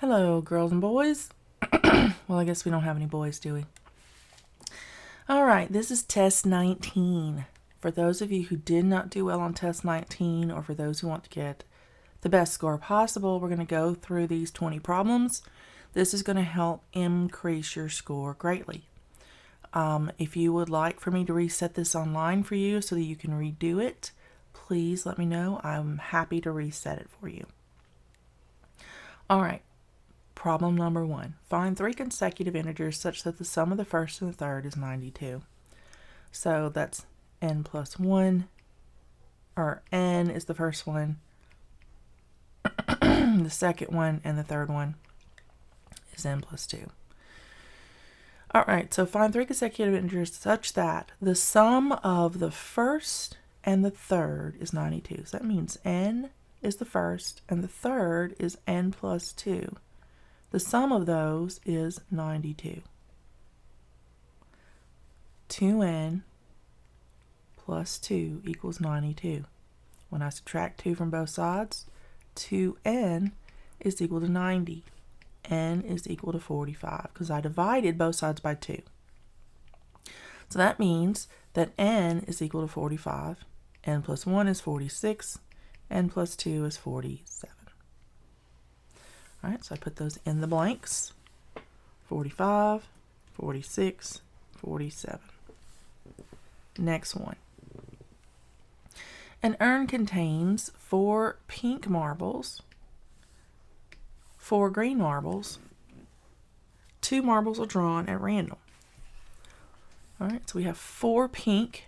Hello, girls and boys. Well, I guess we don't have any boys, do we? All right, this is test 19. For those of you who did not do well on test 19, or for those who want to get the best score possible, we're going to go through these 20 problems. This is going to help increase your score greatly. If you would like for me to reset this online for you so that you can redo it, please let me know. I'm happy to reset it for you. All right. Problem number 1. Find 3 consecutive integers such that the sum of the first and the third is 92. So that's n plus 1, or n is the first one, the second one, and the third one is n plus 2. All right, so find 3 consecutive integers such that the sum of the first and the third is 92. So that means n is the first and the third is n plus 2. The sum of those is 92. 2n plus 2 equals 92. When I subtract 2 from both sides, 2n is equal to 90. N is equal to 45 because I divided both sides by 2. So that means that n is equal to 45. N plus 1 is 46. N plus 2 is 47. All right, so I put those in the blanks. 45, 46, 47. Next one. An urn contains 4 pink marbles, 4 green marbles, 2 marbles are drawn at random. All right, so we have 4 pink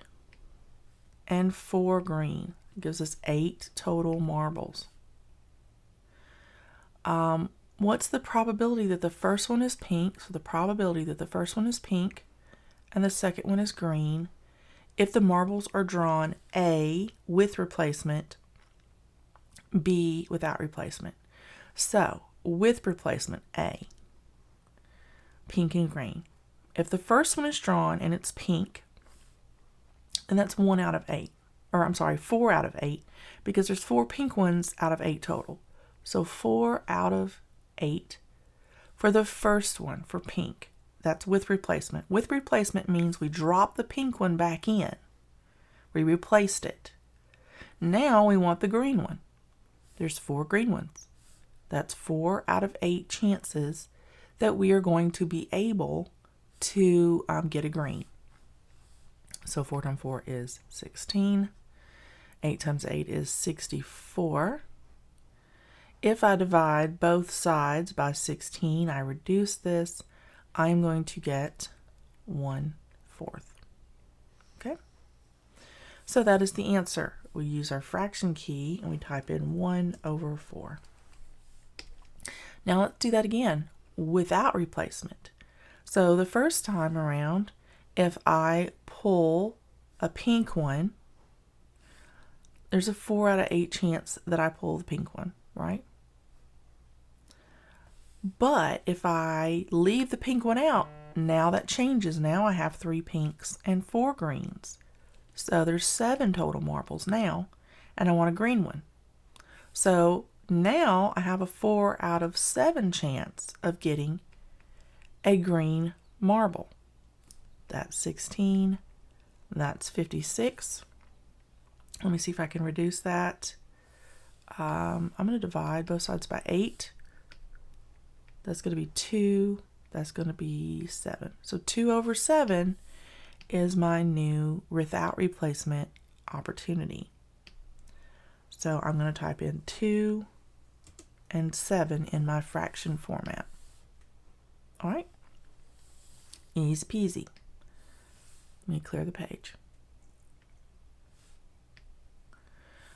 and 4 green. It gives us 8 total marbles. What's the probability that the first one is pink? So the probability that the first one is pink and the second one is green if the marbles are drawn A with replacement, B without replacement. So with replacement, A, pink and green. If the first one is drawn and it's pink, and that's 1 out of 8, or I'm sorry, 4 out of 8, because there's 4 pink ones out of 8 total. So 4 out of 8 for the first one, for pink. That's with replacement. With replacement means we drop the pink one back in. We replaced it. Now we want the green one. There's 4 green ones. That's 4 out of 8 chances that we are going to be able to get a green. So 4 times 4 is 16. 8 times 8 is 64. If I divide both sides by 16, I reduce this, I'm going to get 1/4. Okay? So that is the answer. We use our fraction key and we type in 1/4. Now let's do that again without replacement. So the first time around, if I pull a pink one, there's a 4 out of 8 chance that I pull the pink one, right? But if I leave the pink one out, now that changes. Now I have 3 pinks and 4 greens. So there's 7 total marbles now, and I want a green one. So now I have a 4 out of 7 chance of getting a green marble. That's 16. That's 56. Let me see if I can reduce that. I'm going to divide both sides by 8. That's going to be 2. That's going to be 7. So 2/7 is my new without replacement opportunity. So I'm going to type in 2 and 7 in my fraction format. All right. Easy peasy. Let me clear the page.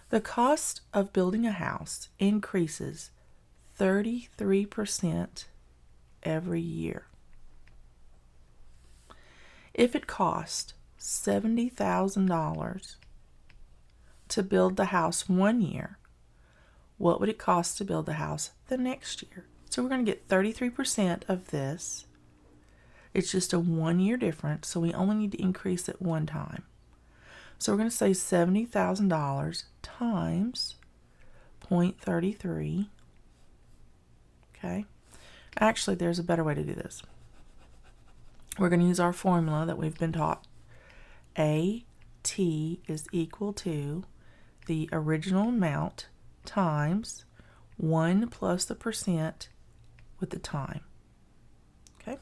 The cost of building a house increases 33% every year. If it cost $70,000 to build the house 1 year, what would it cost to build the house the next year? So we're going to get 33% of this. It's just a 1-year difference, so we only need to increase it 1 time. So we're going to say $70,000 times 0.33. Okay, Actually, there's a better way to do this. We're going to use our formula that we've been taught. AT is equal to the original amount times 1 plus the percent with the time. Okay?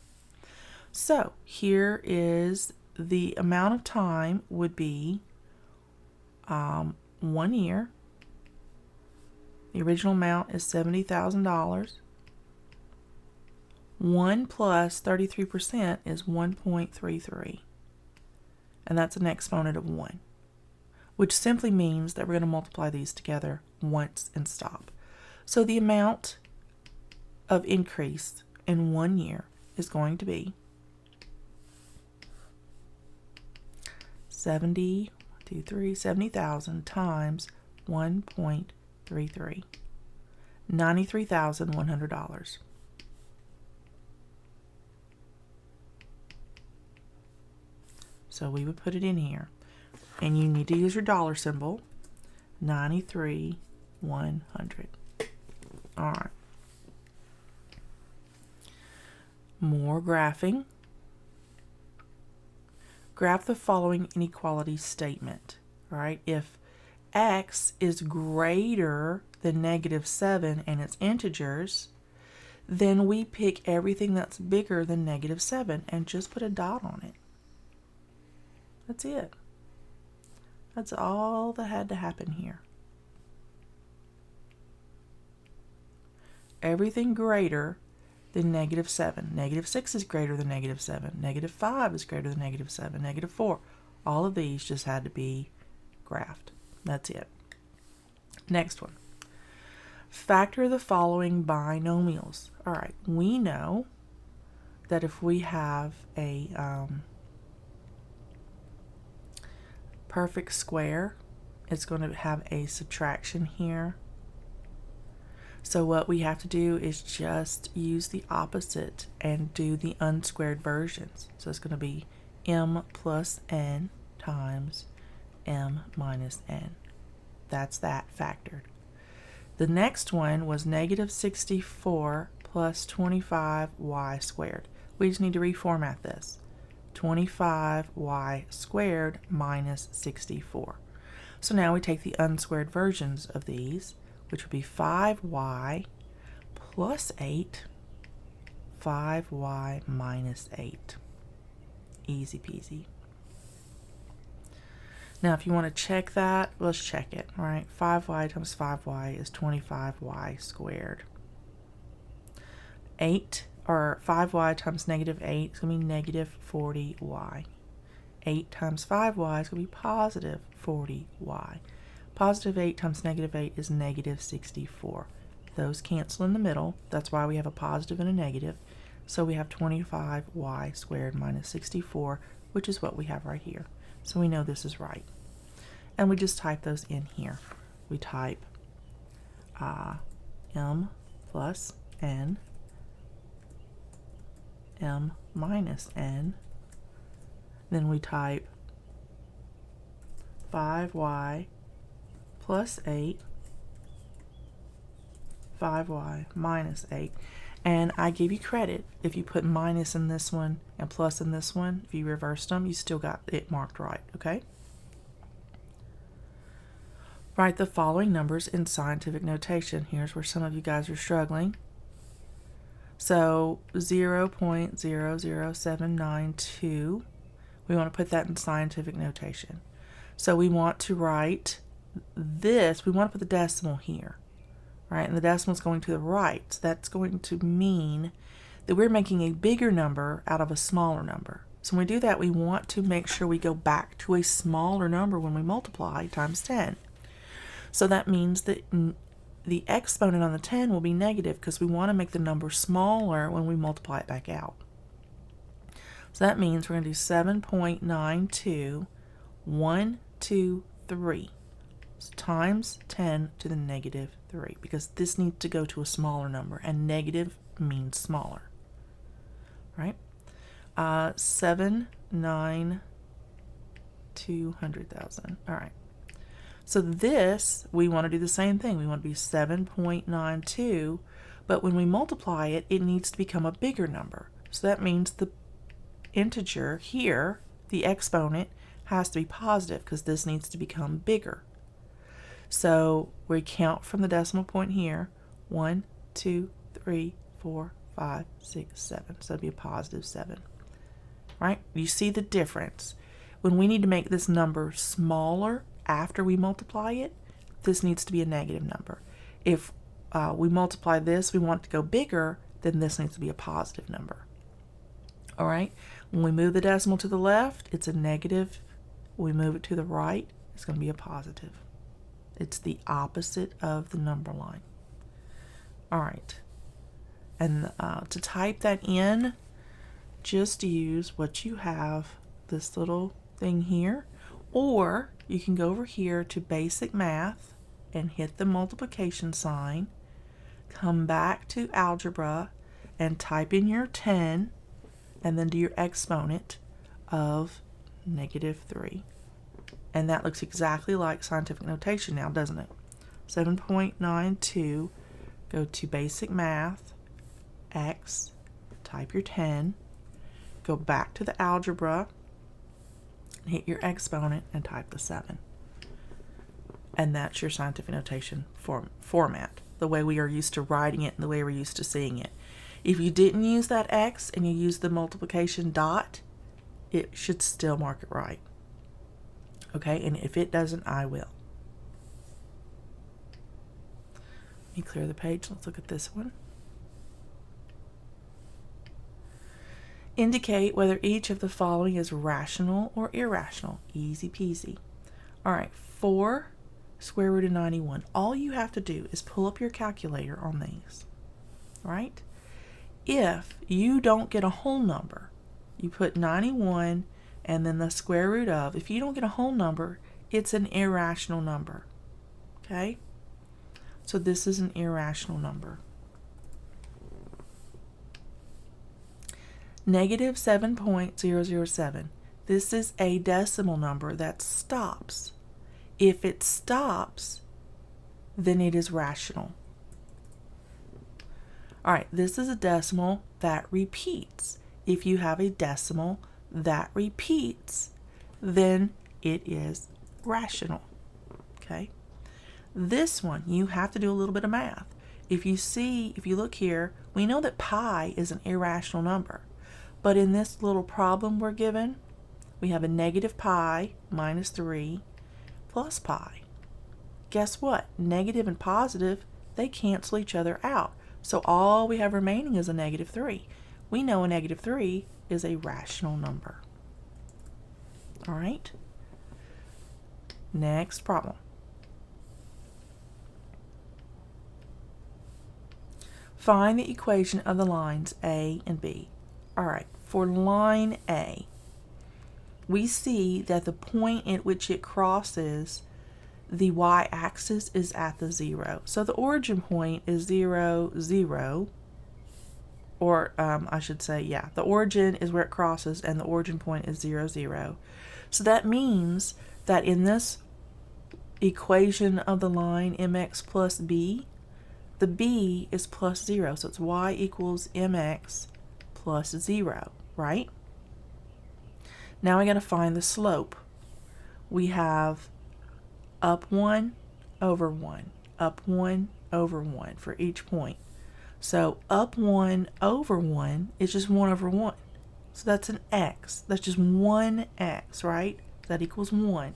So here is the amount of time would be 1 year. The original amount is $70,000. 1 plus 33% is 1.33. And that's an exponent of 1, which simply means that we're going to multiply these together once and stop. So the amount of increase in 1 year is going to be 70,000 times 1.33, $93,100. So we would put it in here. And you need to use your dollar symbol, 93,100. All right. More graphing. Graph the following inequality statement. All right. If x is greater than -7 and its integers, then we pick everything that's bigger than -7 and just put a dot on it. That's it. That's all that had to happen here. Everything greater than -7. -6 is greater than -7. -5 is greater than -7. -4. All of these just had to be graphed. That's it. Next one. Factor the following binomials. All right. We know that if we have a perfect square, it's going to have a subtraction here. So what we have to do is just use the opposite and do the unsquared versions. So it's going to be m plus n times m minus n. That's that factored. The next one was -64 plus 25y squared. We just need to reformat this. 25y squared minus 64. So now we take the unsquared versions of these, which would be 5y plus 8, 5y minus 8. Easy peasy. Now if you want to check that, let's check it. All right, 5y times 5y is 25y squared. 5y times -8 is going to be -40y. 8 times 5y is going to be positive 40y. Positive 8 times -8 is -64. Those cancel in the middle. That's why we have a positive and a negative. So we have 25y squared minus 64, which is what we have right here. So we know this is right. And we just type those in here. We type m plus n, m minus n, then we type 5y plus 8, 5y minus 8, and I give you credit if you put minus in this one and plus in this one. If you reversed them, you still got it marked right, okay? Write the following numbers in scientific notation. Here's where some of you guys are struggling. So 0.00792, we want to put that in scientific notation. So we want to write this, we want to put the decimal here, right? And the decimal is going to the right. So that's going to mean that we're making a bigger number out of a smaller number. So when we do that, we want to make sure we go back to a smaller number when we multiply times 10. So that means that the exponent on the 10 will be negative because we want to make the number smaller when we multiply it back out. So that means we're going to do 7.92123 times 10 to the -3, because this needs to go to a smaller number, and negative means smaller, right? 200,000. All right. So this, we want to do the same thing. We want to be 7.92 But when we multiply it, it needs to become a bigger number. So that means the integer here, the exponent, has to be positive because this needs to become bigger. So we count from the decimal point here, 1, 2, 3, 4, 5, 6, 7. So it'd be a positive 7. Right? You see the difference. When we need to make this number smaller after we multiply it, this needs to be a negative number. If we multiply this, we want it to go bigger, then this needs to be a positive number. All right? When we move the decimal to the left, it's a negative. When we move it to the right, it's going to be a positive. It's the opposite of the number line. All right. And to type that in, just use what you have, this little thing here, or you can go over here to basic math and hit the multiplication sign, come back to algebra and type in your 10 and then do your exponent of -3. And that looks exactly like scientific notation now, doesn't it? 7.92, go to basic math, x, type your 10, go back to the algebra, hit your exponent, and type the 7. And that's your scientific notation format, the way we are used to writing it and the way we're used to seeing it. If you didn't use that x and you use the multiplication dot, it should still mark it right. Okay, and if it doesn't, I will. Let me clear the page. Let's look at this one. Indicate whether each of the following is rational or irrational. Easy peasy. All right, 4 square root of 91. All you have to do is pull up your calculator on these. Right? If you don't get a whole number, you put 91 and then the square root of. If you don't get a whole number, it's an irrational number. Okay? So this is an irrational number. -7.007. This is a decimal number that stops. If it stops, then it is rational. All right, this is a decimal that repeats. If you have a decimal that repeats, then it is rational. Okay? This one, you have to do a little bit of math. If you look here, we know that pi is an irrational number. But in this little problem we're given, we have a -pi minus 3 plus pi. Guess what? Negative and positive, they cancel each other out. So all we have remaining is a -3. We know a -3 is a rational number. All right? Next problem. Find the equation of the lines A and B. All right, for line A, we see that the point at which it crosses the y-axis is at the 0. So the origin point is 0, 0, or I should say, yeah, the origin is where it crosses and the origin point is 0, 0. So that means that in this equation of the line mx plus b, the b is plus 0. So it's y equals mx plus 0, right? Now we got to find the slope. We have up 1 over 1, up 1 over 1 for each point. So up 1 over 1 is just 1 over 1. So that's an x. That's just 1x, right? That equals 1.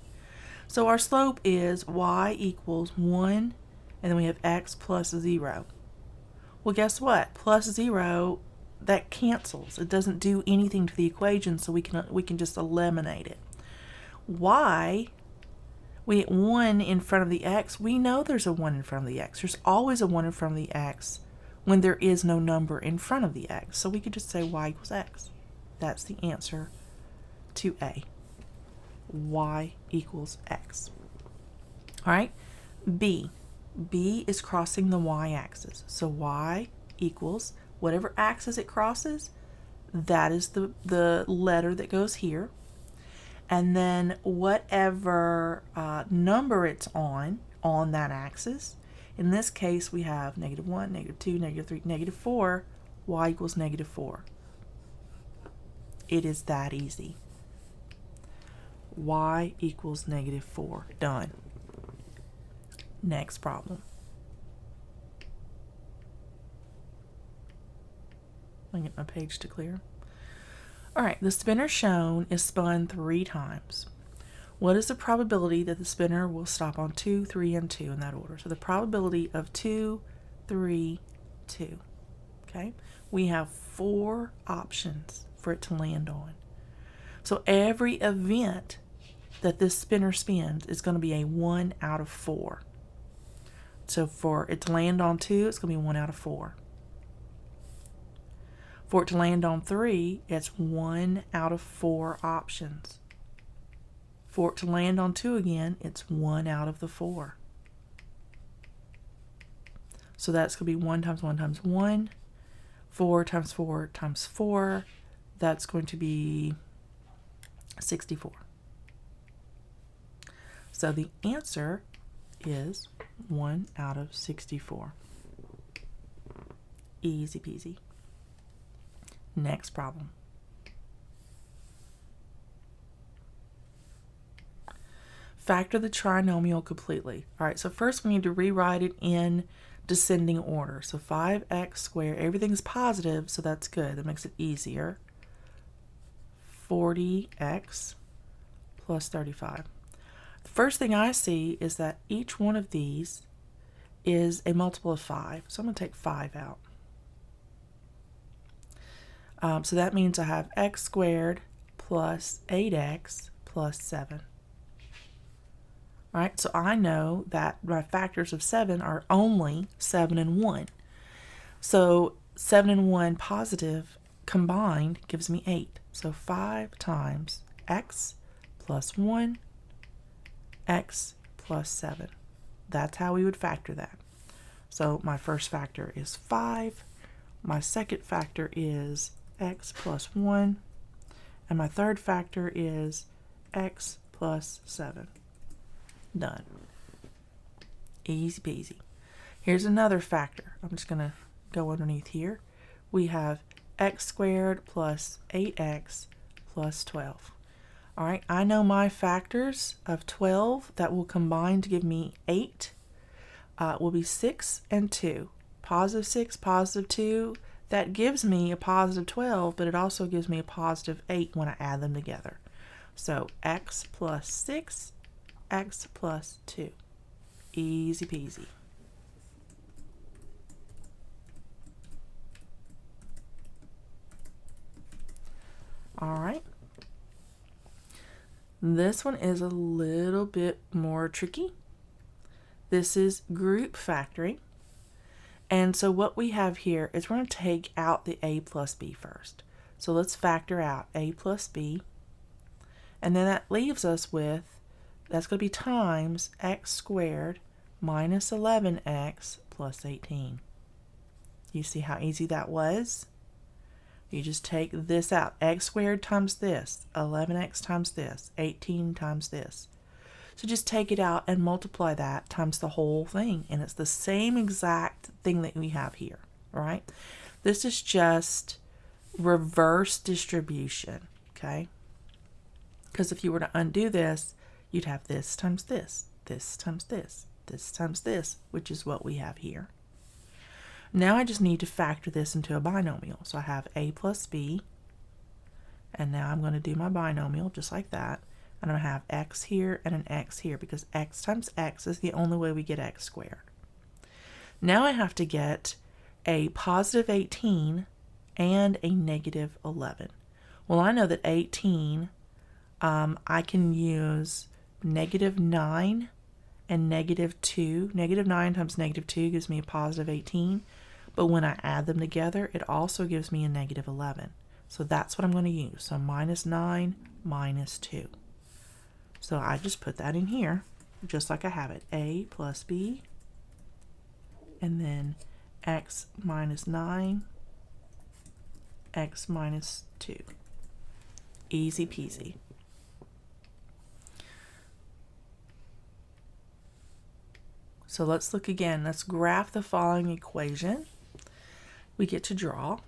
So our slope is y equals 1, and then we have x plus 0. Well, guess what? Plus 0, that cancels. It doesn't do anything to the equation, so we can just eliminate it. Y, we get 1 in front of the x. We know there's a 1 in front of the x. There's always a 1 in front of the x when there is no number in front of the x. So we could just say y equals x. That's the answer to A. Y equals x. All right, B. B is crossing the y-axis. So y equals whatever axis it crosses, that is the letter that goes here. And then whatever number it's on that axis, In this case, we have -1, -2, -3, -4, y equals -4. It is that easy. Y equals -4. Done. Next problem. Let me get my page to clear. All right, the spinner shown is spun 3 times. What is the probability that the spinner will stop on 2, 3, and 2 in that order? So the probability of 2, 3, 2. Okay, we have 4 options for it to land on. So every event that this spinner spins is going to be a 1 out of 4. So for it to land on 2, it's going to be 1 out of 4. For it to land on 3, it's 1 out of 4 options. For it to land on 2 again, it's 1 out of the 4. So that's going to be 1 times 1 times 1. 4 times 4 times 4. That's going to be 64. So the answer is 1 out of 64. Easy peasy. Next problem. Factor the trinomial completely. All right, so first we need to rewrite it in descending order. So 5x squared, everything's positive, so that's good. That makes it easier. 40x plus 35. The first thing I see is that each one of these is a multiple of 5. So I'm going to take 5 out. So that means I have x squared plus 8x plus 7. All right, so I know that my factors of 7 are only 7 and 1. So 7 and 1 positive combined gives me 8. So 5 times x plus 1, x plus 7. That's how we would factor that. So my first factor is 5. My second factor is x plus 1. And my third factor is x plus 7. Done. Easy peasy. Here's another factor. I'm just going to go underneath here. We have x squared plus 8x plus 12. All right, I know my factors of 12 that will combine to give me 8 will be 6 and 2. Positive 6, positive 2. That gives me a positive 12, but it also gives me a positive 8 when I add them together. So x plus 6, x plus 2. Easy peasy. All right. This one is a little bit more tricky. This is group factoring. And so what we have here is we're going to take out the a plus b first. So let's factor out a plus b. And then that leaves us with, that's going to be times x squared minus 11x plus 18. You see how easy that was? You just take this out. X squared times this, 11x times this, 18 times this. So just take it out and multiply that times the whole thing. And it's the same exact thing that we have here, right? This is just reverse distribution, okay? Because if you were to undo this, you'd have this times this, this times this, this times this, which is what we have here. Now I just need to factor this into a binomial. So I have a plus b, and now I'm going to do my binomial just like that. And I'm going to have x here and an x here because x times x is the only way we get x squared. Now I have to get a positive 18 and a negative 11. Well, I know that 18, I can use negative 9 and negative 2. Negative 9 times negative 2 gives me a positive 18. But when I add them together, it also gives me a negative 11. So that's what I'm going to use. So minus 9 minus 2. So I just put that in here, just like I have it. A plus b, and then x minus 9, x minus 2. Easy peasy. So let's look again. Let's graph the following equation. We get to draw.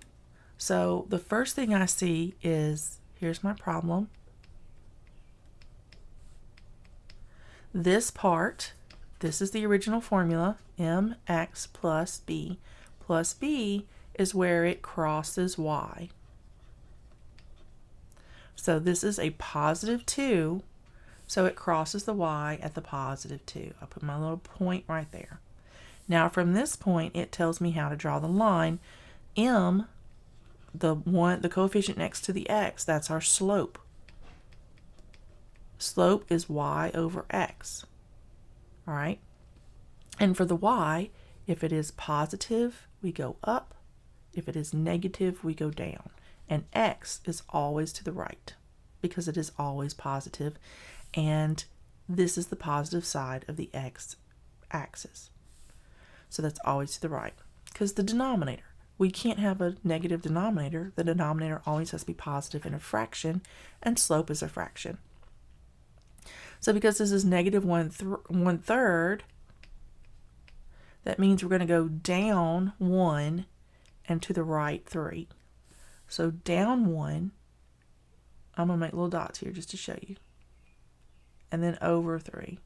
So the first thing I see is, here's my problem. This part, this is the original formula, mx plus b. Plus b is where it crosses y. So this is a positive 2, so it crosses the y at the positive 2. I'll put my little point right there. Now from this point, it tells me how to draw the line. M, the coefficient next to the x, that's our slope. Slope is y over x. All right? And for the y, if it is positive, we go up. If it is negative, we go down. And x is always to the right because it is always positive. And this is the positive side of the x axis. So that's always to the right. Because the denominator, we can't have a negative denominator. The denominator always has to be positive in a fraction, and slope is a fraction. So because this is negative 1/3, that means we're going to go down 1 and to the right 3. So down 1, I'm going to make little dots here just to show you. And then over 3.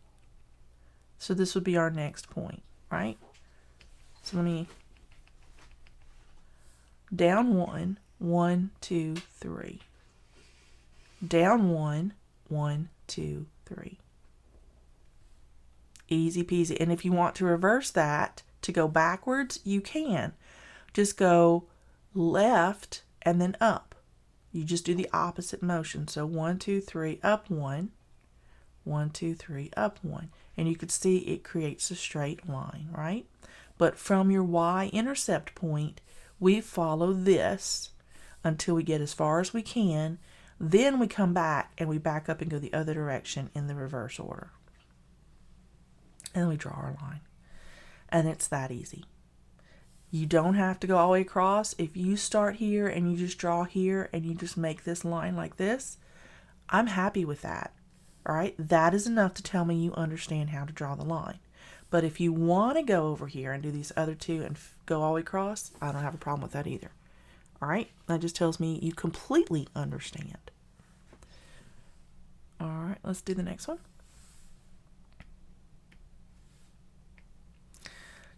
So this would be our next point, right? So let me, down 1, 1, 2, 3. Down 1, 1, 2, 3. Easy peasy. And if you want to reverse that to go backwards, you can. Just go left and then up. You just do the opposite motion. So 1, 2, 3, up 1. 1, 2, 3, up 1. And you could see it creates a straight line, right? But from your y-intercept point, we follow this until we get as far as we can. Then we come back and we back up and go the other direction in the reverse order. And then we draw our line. And it's that easy. You don't have to go all the way across. If you start here and you just draw here and you just make this line like this, I'm happy with that. All right, that is enough to tell me you understand how to draw the line. But if you want to go over here and do these other two and go all the way across, I don't have a problem with that either. All right, that just tells me you completely understand. All right, let's do the next one.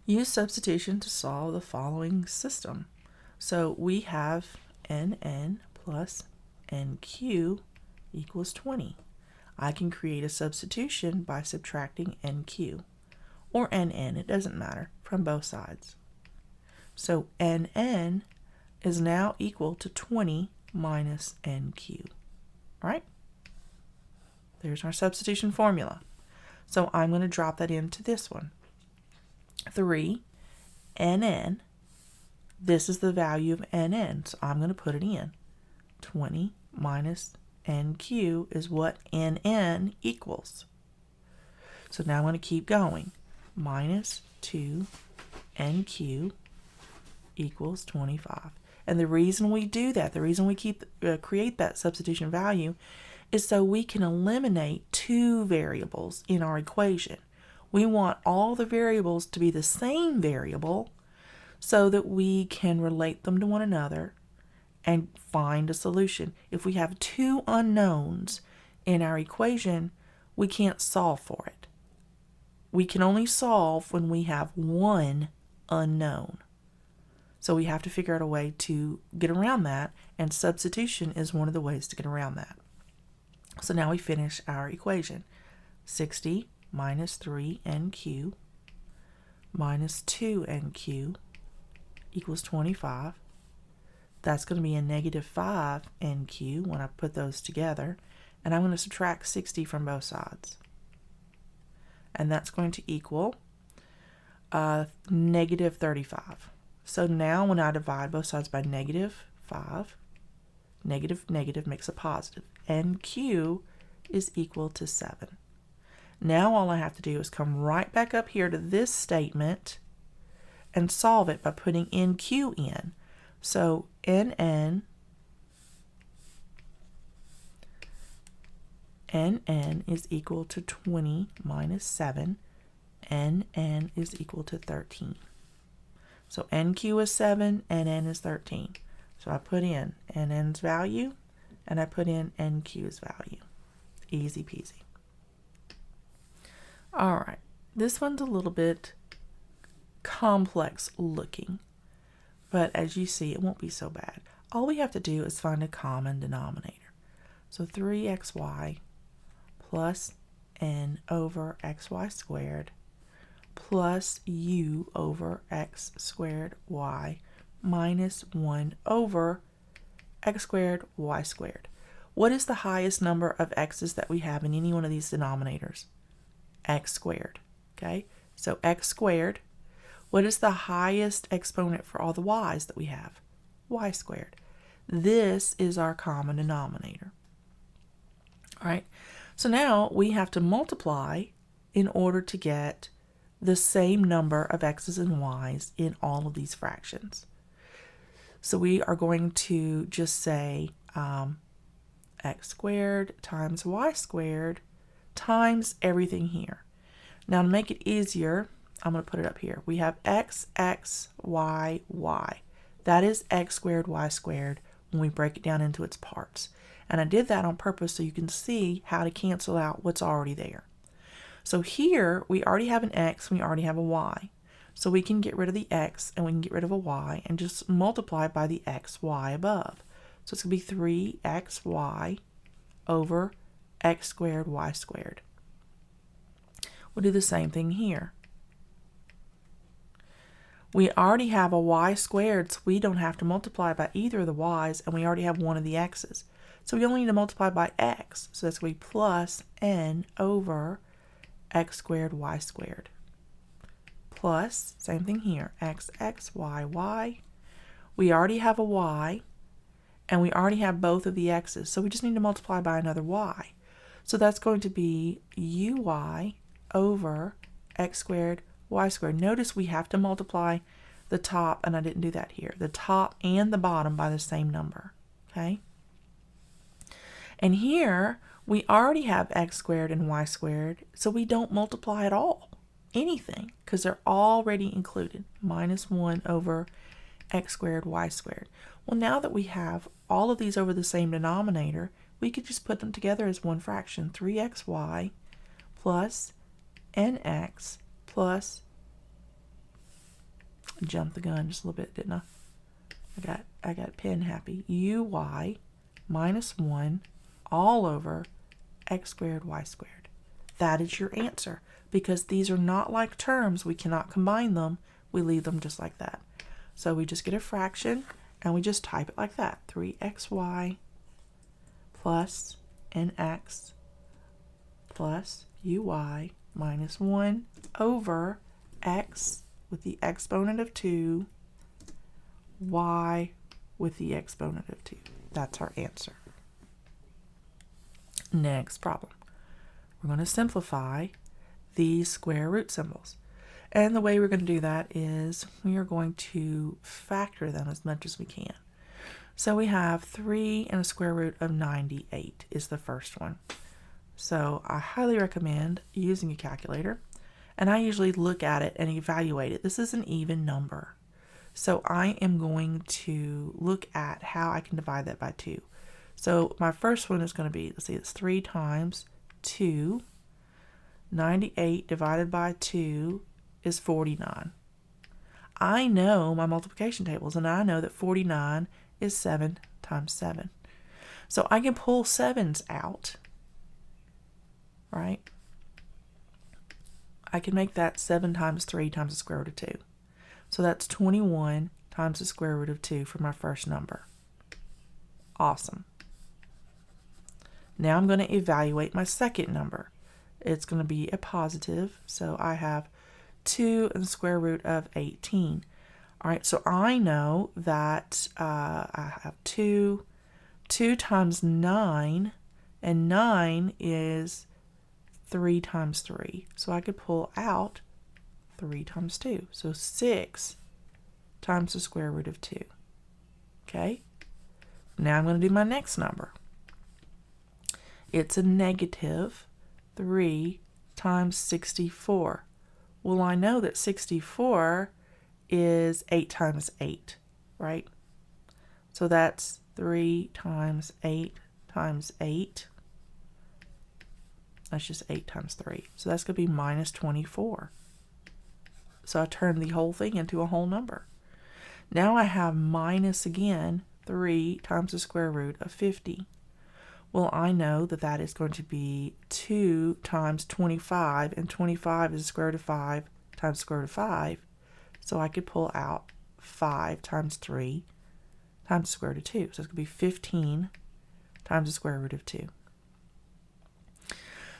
Use substitution to solve the following system. So we have nn plus nq equals 20. I can create a substitution by subtracting nq, or nn, it doesn't matter, from both sides. So nn is now equal to 20 minus nq. All right? There's our substitution formula. So I'm going to drop that into this one. 3 nn, this is the value of nn, so I'm going to put it in. 20 minus nq is what nn equals. So now I'm going to keep going. Minus 2 nq equals 25. And the reason we do that, the reason we create that substitution value, is so we can eliminate two variables in our equation. We want all the variables to be the same variable so that we can relate them to one another and find a solution. If we have two unknowns in our equation, we can't solve for it. We can only solve when we have one unknown. So we have to figure out a way to get around that, and substitution is one of the ways to get around that. So now we finish our equation. 60 minus 3nq minus 2nq equals 25. That's going to be a negative 5nq when I put those together. And I'm going to subtract 60 from both sides. And that's going to equal negative 35. So now when I divide both sides by negative 5, negative makes a positive. nq is equal to 7. Now all I have to do is come right back up here to this statement and solve it by putting nq in. So nn is equal to 20 minus 7, NN is equal to 13. So NQ is 7, NN is 13. So I put in NN's value, and I put in NQ's value. Easy peasy. All right, this one's a little bit complex looking, but as you see, it won't be so bad. All we have to do is find a common denominator. So 3xy plus n over xy squared plus u over x squared y minus 1 over x squared y squared. What is the highest number of x's that we have in any one of these denominators? X squared. Okay, so x squared. What is the highest exponent for all the y's that we have? Y squared. This is our common denominator. All right, so now we have to multiply in order to get the same number of x's and y's in all of these fractions. So we are going to just say x squared times y squared times everything here. Now to make it easier, I'm going to put it up here. We have x, y, y. That is x squared, y squared when we break it down into its parts. And I did that on purpose so you can see how to cancel out what's already there. So here we already have an x and we already have a y. So we can get rid of the x and we can get rid of a y and just multiply by the xy above. So it's going to be 3xy over x squared, y squared. We'll do the same thing here. We already have a y squared, so we don't have to multiply by either of the y's, and we already have one of the x's. So we only need to multiply by x. So that's going to be plus n over x squared, y squared. Plus, same thing here, x, y, y. We already have a y, and we already have both of the x's, so we just need to multiply by another y. So that's going to be uy over x squared, y squared. Notice we have to multiply the top, and I didn't do that here, the top and the bottom by the same number, okay? And here, we already have x squared and y squared, so we don't multiply at all, anything, because they're already included, minus 1 over x squared, y squared. Well, now that we have all of these over the same denominator, we could just put them together as one fraction, 3xy plus nx plus, I jumped the gun just a little bit, didn't I? I got pen happy, uy minus 1 all over x squared, y squared. That is your answer. Because these are not like terms, we cannot combine them. We leave them just like that. So we just get a fraction, and we just type it like that. 3xy plus nx plus uy minus 1 over x with the exponent of 2, y with the exponent of 2. That's our answer. Next problem. We're going to simplify these square root symbols. And the way we're going to do that is we are going to factor them as much as we can. So we have 3 and a square root of 98 is the first one. So I highly recommend using a calculator, and I usually look at it and evaluate it. This is an even number. So I am going to look at how I can divide that by 2. So my first one is going to be, let's see, it's 3 times 2. 98 divided by 2 is 49. I know my multiplication tables, and I know that 49 is 7 times 7. So I can pull 7s out, right? I can make that 7 times 3 times the square root of 2. So that's 21 times the square root of 2 for my first number. Awesome. Now I'm going to evaluate my second number. It's going to be a positive, so I have 2 and the square root of 18. All right, so I know that I have 2 times 9, and 9 is 3 times 3. So I could pull out 3 times 2. So 6 times the square root of 2. Okay? Now I'm going to do my next number. It's a negative 3 times 64. Well, I know that 64 is 8 times 8, right? So that's 3 times 8 times 8. That's just 8 times 3. So that's going to be minus 24. So I turned the whole thing into a whole number. Now I have minus again 3 times the square root of 50. Well, I know that that is going to be 2 times 25, and 25 is the square root of 5 times the square root of 5. So I could pull out 5 times 3 times the square root of 2. So it's going to be 15 times the square root of 2.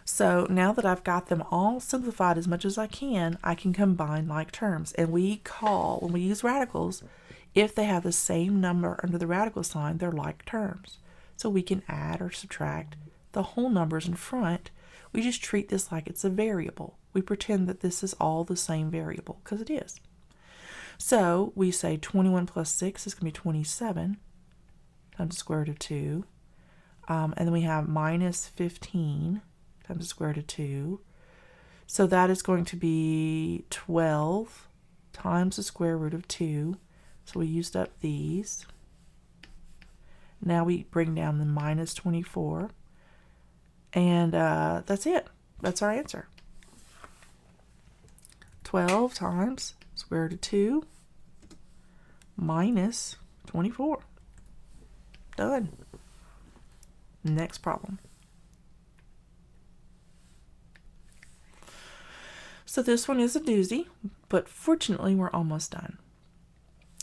So now that I've got them all simplified as much as I can combine like terms. And when we use radicals, if they have the same number under the radical sign, they're like terms. So we can add or subtract the whole numbers in front. We just treat this like it's a variable. We pretend that this is all the same variable, because it is. So we say 21 plus 6 is going to be 27 times the square root of 2. And then we have minus 15 times the square root of 2. So that is going to be 12 times the square root of 2. So we used up these. Now we bring down the minus 24. And that's it. That's our answer. 12 times square root of 2 minus 24. Done. Next problem. So this one is a doozy, but fortunately we're almost done.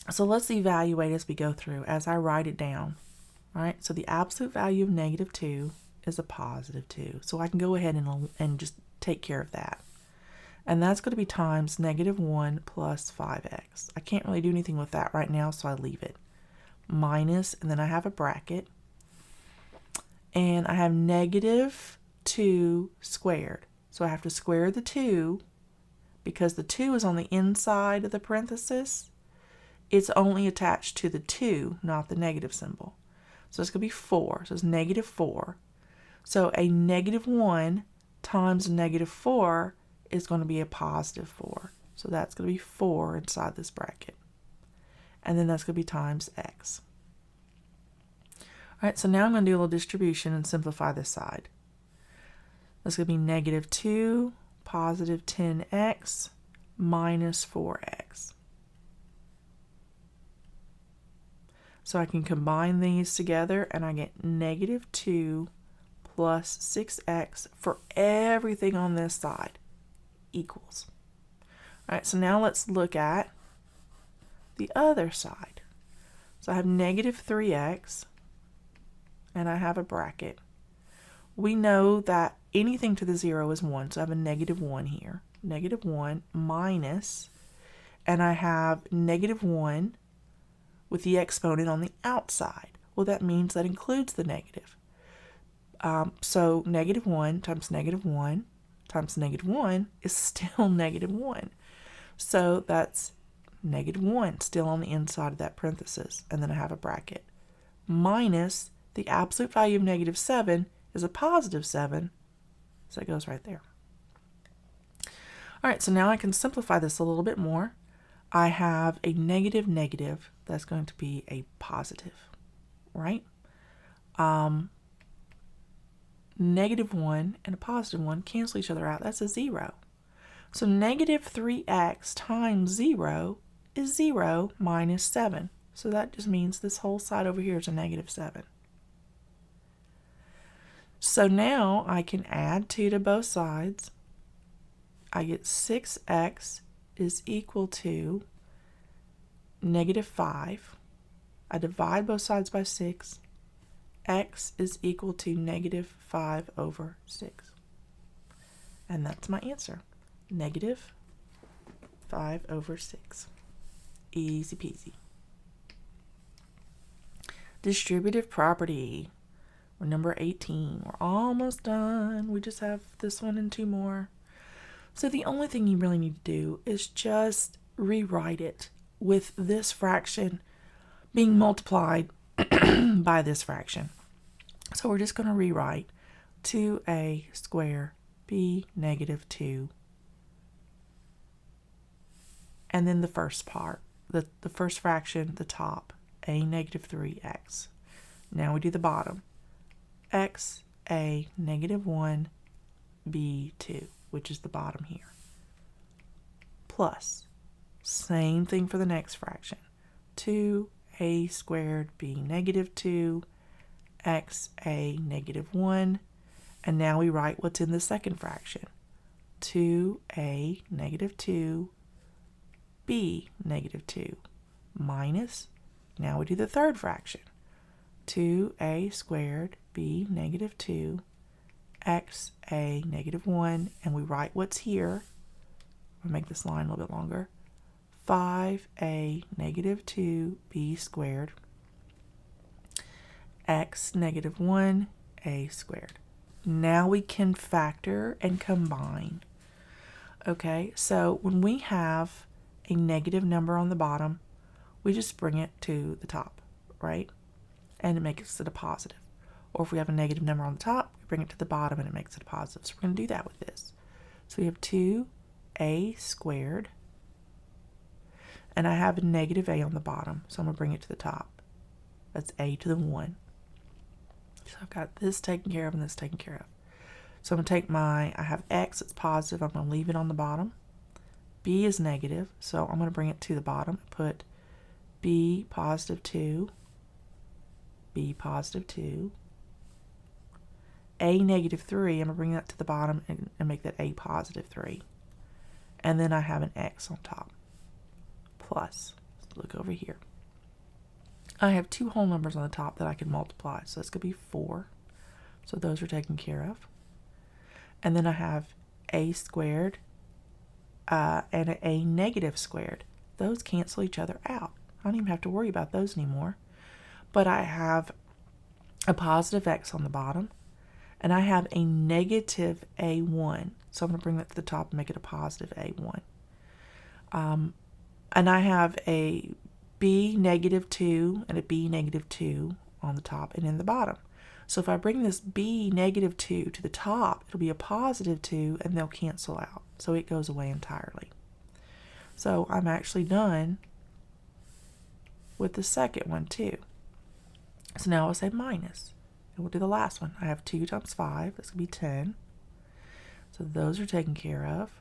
So let's evaluate as we go through, as I write it down. All right, so the absolute value of negative 2 is a positive 2. So I can go ahead and just take care of that. And that's going to be times negative 1 plus 5x. I can't really do anything with that right now, so I leave it. Minus, and then I have a bracket. And I have negative 2 squared. So I have to square the 2. Because the 2 is on the inside of the parenthesis, it's only attached to the 2, not the negative symbol. So it's going to be 4. So it's negative 4. So a negative 1 times negative 4 is going to be a positive 4. So that's going to be 4 inside this bracket. And then that's going to be times x. All right, so now I'm going to do a little distribution and simplify this side. That's going to be negative 2 positive 10x minus 4x. So I can combine these together and I get negative 2 plus 6x for everything on this side equals. All right, so now let's look at the other side. So I have negative 3x and I have a bracket. We know that anything to the 0 is 1, so I have a negative 1 here. Negative 1 minus, and I have negative 1 with the exponent on the outside. Well, that means that includes the negative. So negative 1 times negative 1 times negative 1 is still negative 1. So that's negative 1 still on the inside of that parenthesis, and then I have a bracket. Minus the absolute value of negative 7 is a positive 7, so it goes right there. All right, so now I can simplify this a little bit more. I have a negative negative that's going to be a positive, right? Negative 1 and a positive 1 cancel each other out. That's a 0. So negative 3x times 0 is 0 minus 7. So that just means this whole side over here is a negative 7. So now I can add 2 to both sides. I get 6x is equal to negative 5. I divide both sides by 6. X is equal to negative 5 over 6. And that's my answer. Negative 5 over 6. Easy peasy. Distributive property. We're number 18. We're almost done. We just have this one and 2 more. So the only thing you really need to do is just rewrite it with this fraction being multiplied by this fraction. So we're just going to rewrite 2a squared b negative 2 and then the first part, the first fraction, the top, a negative 3x. Now we do the bottom, x, a negative 1, b 2, which is the bottom here, plus, same thing for the next fraction, 2a squared b negative 2, x, a negative 1, and now we write what's in the second fraction, 2a negative 2, b negative 2, minus, now we do the third fraction, 2a squared b negative 2, x, a negative 1, and we write what's here. We'll make this line a little bit longer. 5a negative 2 b squared, x negative 1 a squared. Now we can factor and combine. Okay, so when we have a negative number on the bottom, we just bring it to the top, right? And it makes it a positive. Or if we have a negative number on the top, we bring it to the bottom and it makes it a positive. So we're going to do that with this. So we have 2a squared, and I have a negative a on the bottom, so I'm going to bring it to the top. That's a to the 1. So I've got this taken care of and this taken care of. So I'm going to take I have x, it's positive, I'm going to leave it on the bottom. B is negative, so I'm going to bring it to the bottom, put b positive 2, b positive 2, a negative 3, I'm going to bring that to the bottom and make that a positive 3. And then I have an x on top, plus, look over here. I have two whole numbers on the top that I can multiply, so that's going to be 4. So those are taken care of. And then I have a squared and a negative squared. Those cancel each other out. I don't even have to worry about those anymore. But I have a positive x on the bottom, and I have a negative a1. So I'm going to bring that to the top and make it a positive a1. And I have a b negative 2 and a b negative 2 on the top and in the bottom. So if I bring this b negative 2 to the top, it'll be a positive 2 and they'll cancel out. So it goes away entirely. So I'm actually done with the second one too. So now I'll say minus. And we'll do the last one. I have 2 times 5. That's going to be 10. So those are taken care of.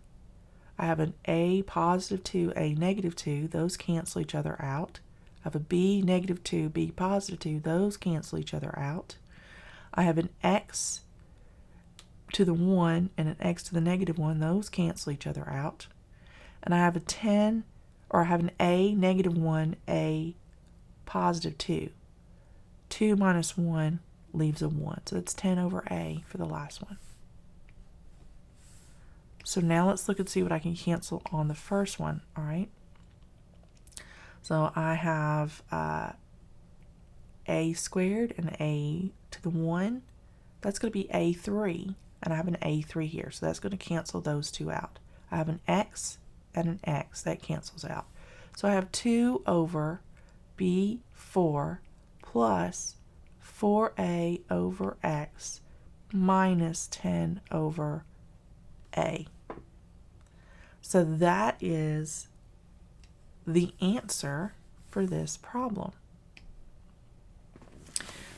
I have an a positive 2, a negative 2. Those cancel each other out. I have a b negative 2, b positive 2. Those cancel each other out. I have an x to the 1 and an x to the negative 1. Those cancel each other out. And I have a 10, or I have an a negative 1, a positive 2. 2 minus 1 leaves a 1. So that's 10 over a for the last one. So now let's look and see what I can cancel on the first one, all right? So I have a squared and a to the 1. That's going to be a3, and I have an a3 here, so that's going to cancel those two out. I have an x and an x. That cancels out. So I have 2 over b4 plus 4a over x minus 10 over a. So that is the answer for this problem.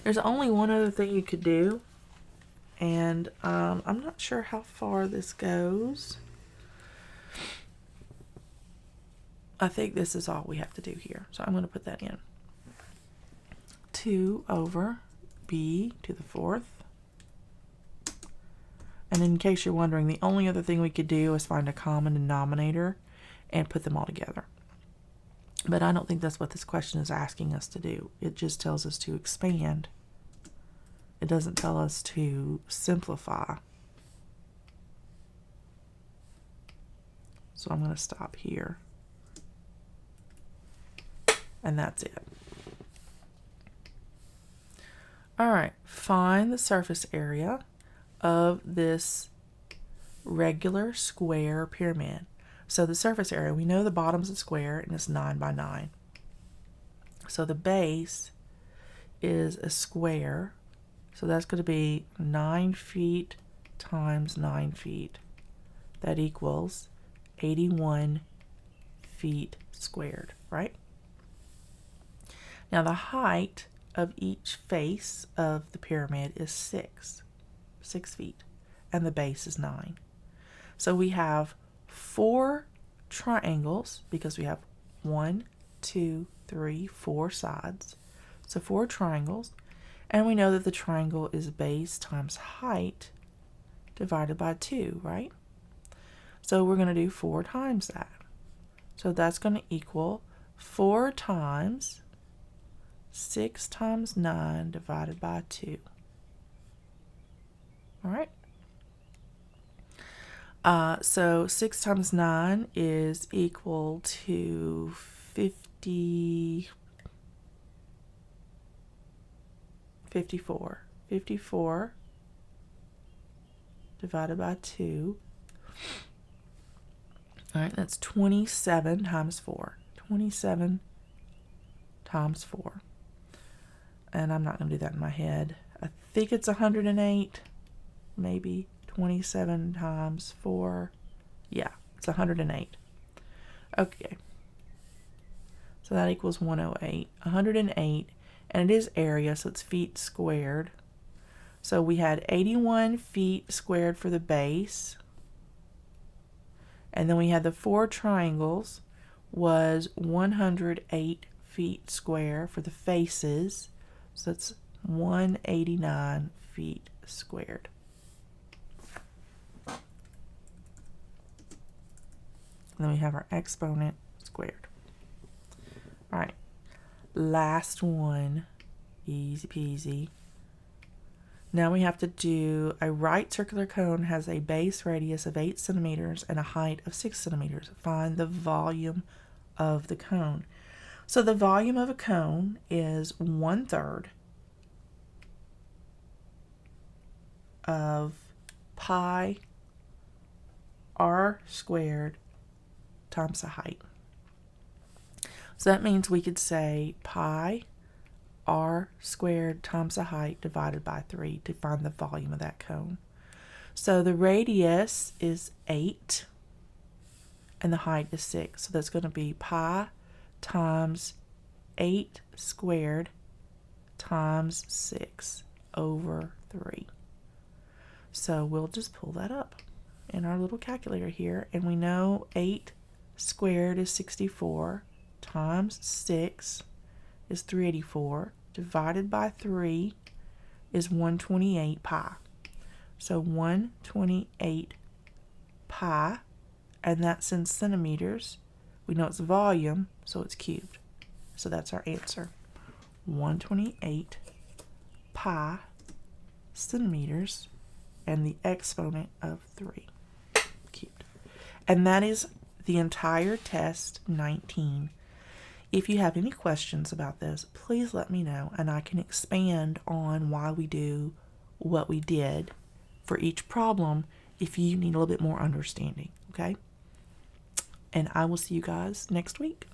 There's only one other thing you could do, and I'm not sure how far this goes. I think this is all we have to do here, so I'm going to put that in. 2 over b to the 4th. And in case you're wondering, the only other thing we could do is find a common denominator and put them all together. But I don't think that's what this question is asking us to do. It just tells us to expand. It doesn't tell us to simplify. So I'm going to stop here. And that's it. All right, find the surface area of this regular square pyramid. So the surface area, we know the bottom's a square and it's 9 by 9. So the base is a square. So that's going to be 9 feet times 9 feet. That equals 81 feet. feet squared, right? Now the height of each face of the pyramid is 6 feet, and the base is 9. So we have 4 triangles because we have 1, 2, 3, 4 sides. So 4 triangles, and we know that the triangle is base times height divided by 2, right? So we're going to do 4 times that. So that's going to equal 4 times 6 times 9 divided by 2. All right. So 6 times 9 is equal to 54. 54 divided by 2. All right, that's 27 times 4. 27 times 4. And I'm not going to do that in my head. I think it's 108, maybe. 27 times 4. Yeah, it's 108. Okay. So that equals 108. 108, and it is area, so it's feet squared. So we had 81 feet squared for the base. And then we had the 4 triangles was 108 feet square for the faces. So that's 189 feet squared. And then we have our exponent squared. All right, last one, easy peasy. Now we have to do a right circular cone has a base radius of 8 centimeters and a height of 6 centimeters. Find the volume of the cone. So the volume of a cone is 1/3 of pi r squared times the height. So that means we could say pi r squared times the height divided by 3 to find the volume of that cone. So the radius is 8 and the height is 6. So that's going to be pi times 8 squared times 6 over 3. So we'll just pull that up in our little calculator here, and we know 8 squared is 64 times 6 is 384 divided by 3 is 128 pi. So 128 pi, and that's in centimeters. We know it's volume, so it's cubed. So that's our answer. 128 pi centimeters and the exponent of 3 cubed. And that is the entire test 19. If you have any questions about this, please let me know, and I can expand on why we do what we did for each problem if you need a little bit more understanding, okay? And I will see you guys next week.